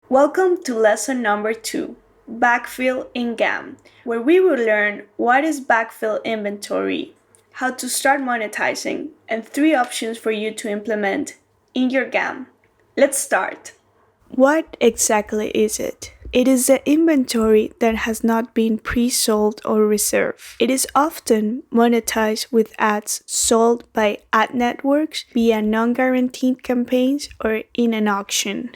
Welcome to lesson number 2, Backfill in GAM, where we will learn what is backfill inventory, how to start monetizing, and 3 options for you to implement in your GAM. Let's start. What exactly is it? It is the inventory that has not been pre-sold or reserved. It is often monetized with ads sold by ad networks via non-guaranteed campaigns or in an auction.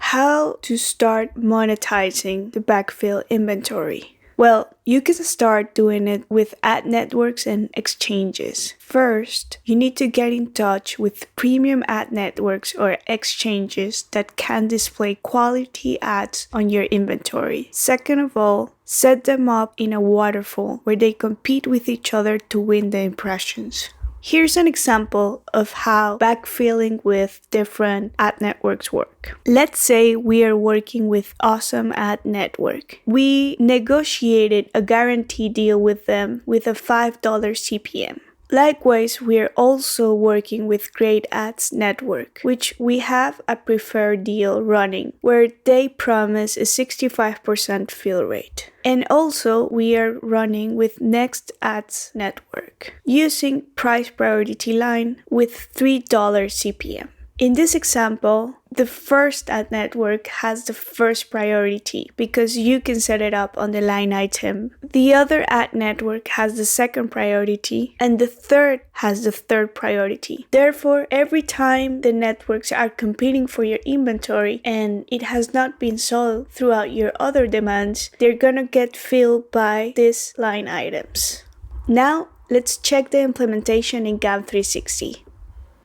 How to start monetizing the backfill inventory? Well, you can start doing it with ad networks and exchanges. First, you need to get in touch with premium ad networks or exchanges that can display quality ads on your inventory. Second of all, set them up in a waterfall where they compete with each other to win the impressions. Here's an example of how backfilling with different ad networks work. Let's say we are working with Awesome Ad Network. We negotiated a guarantee deal with them with a $5 CPM. Likewise, we are also working with Great Ads Network, which we have a preferred deal running where they promise a 65% fill rate. And also, we are running with Next Ads Network using price priority line with $3 CPM. In this example, the first ad network has the first priority because you can set it up on the line item. The other ad network has the second priority and the third has the third priority. Therefore, every time the networks are competing for your inventory and it has not been sold throughout your other demands, they're gonna get filled by these line items. Now, let's check the implementation in GAM 360.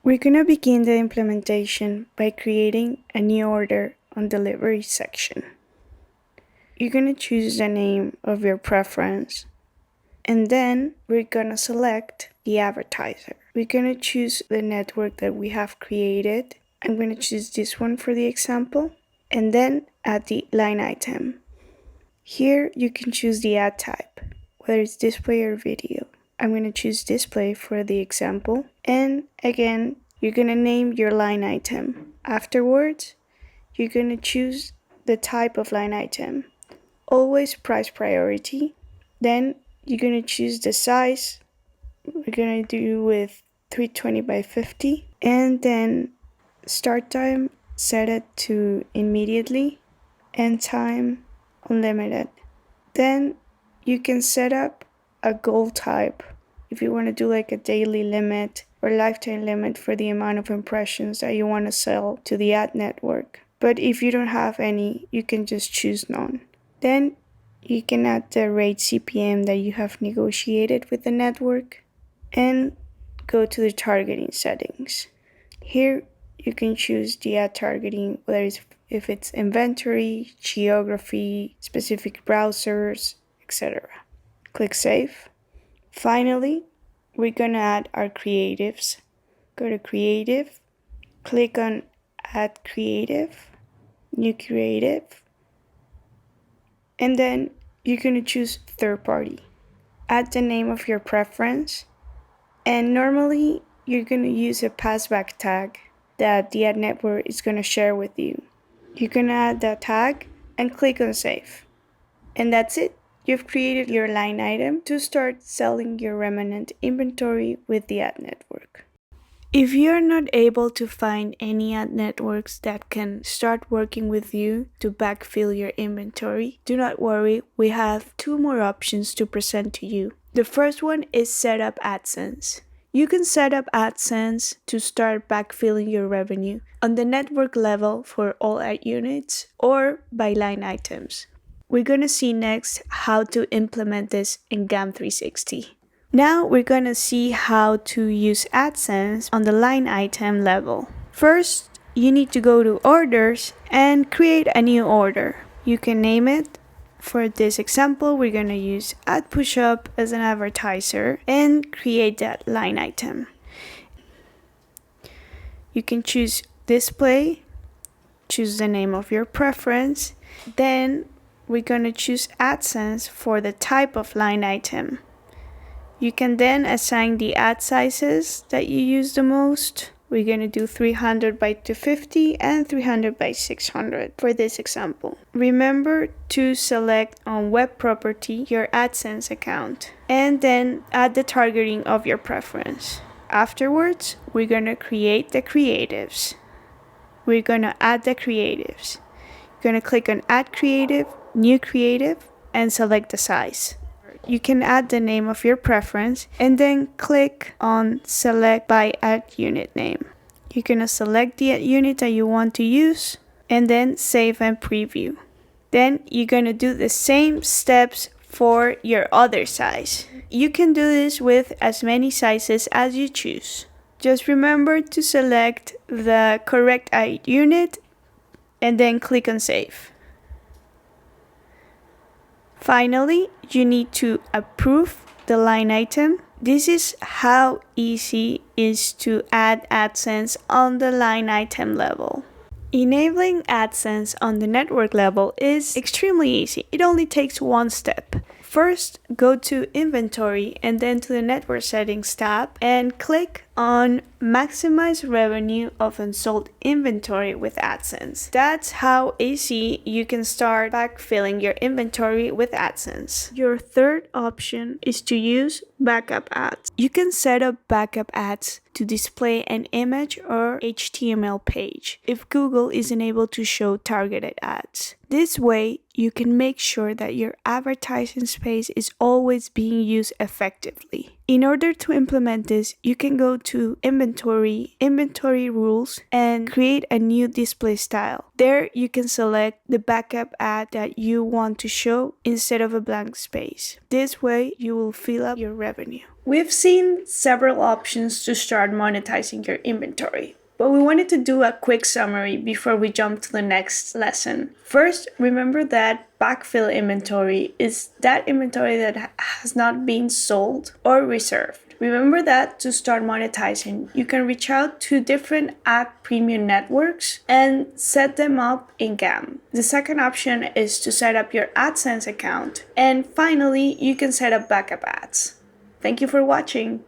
We're going to begin the implementation by creating a new order on delivery section. You're going to choose the name of your preference, and then we're going to select the advertiser. We're going to choose the network that we have created. I'm going to choose this one for the example, and then add the line item. Here you can choose the ad type, whether it's display or video. I'm going to choose display for the example. And again, you're going to name your line item. Afterwards, you're going to choose the type of line item. Always price priority. Then you're going to choose the size. We're going to do with 320 by 50. And then start time, set it to immediately. End time, unlimited. Then you can set up a goal type if you want to do like a daily limit or lifetime limit for the amount of impressions that you want to sell to the ad network. But if you don't have any, you can just choose none. Then you can add the rate CPM that you have negotiated with the network and go to the targeting settings. Here you can choose the ad targeting, whether it's if it's inventory, geography, specific browsers, etc. Click Save. Finally, we're going to add our creatives. Go to Creative, click on Add Creative, New Creative, and then you're going to choose Third Party. Add the name of your preference, and normally you're going to use a passback tag that the ad network is going to share with you. You're going to add that tag and click on Save. And that's it. You've created your line item to start selling your remnant inventory with the ad network. If you are not able to find any ad networks that can start working with you to backfill your inventory, do not worry, we have 2 more options to present to you. The first one is set up AdSense. You can set up AdSense to start backfilling your revenue on the network level for all ad units or by line items. We're going to see next how to implement this in GAM 360. Now we're going to see how to use AdSense on the line item level. First, you need to go to Orders and create a new order. You can name it. For this example, we're going to use Ad Pushup as an advertiser and create that line item. You can choose Display, choose the name of your preference, then we're going to choose AdSense for the type of line item. You can then assign the ad sizes that you use the most. We're going to do 300 by 250 and 300 by 600 for this example. Remember to select on web property your AdSense account and then add the targeting of your preference. Afterwards, we're going to create the creatives. We're going to add the creatives. You're going to click on Add Creative, New Creative, and select the size. You can add the name of your preference and then click on Select by Ad Unit Name. You're going to select the ad unit that you want to use and then save and preview. Then you're going to do the same steps for your other size. You can do this with as many sizes as you choose. Just remember to select the correct ad unit and then click on Save. Finally, you need to approve the line item. This is how easy it is to add AdSense on the line item level. Enabling AdSense on the network level is extremely easy. It only takes one step. First, go to Inventory and then to the Network Settings tab and click on Maximize Revenue of Unsold Inventory with AdSense. That's how easy you can start backfilling your inventory with AdSense. Your third option is to use backup ads. You can set up backup ads to display an image or HTML page if Google isn't able to show targeted ads. This way, you can make sure that your advertising space is always being used effectively. In order to implement this, you can go to Inventory Rules, and create a new display style. There, you can select the backup ad that you want to show instead of a blank space. This way, you will fill up your revenue. We've seen several options to start monetizing your inventory, but we wanted to do a quick summary before we jump to the next lesson. First, remember that backfill inventory is that inventory that has not been sold or reserved. Remember that to start monetizing, you can reach out to different ad premium networks and set them up in GAM. The second option is to set up your AdSense account. And finally, you can set up backup ads. Thank you for watching.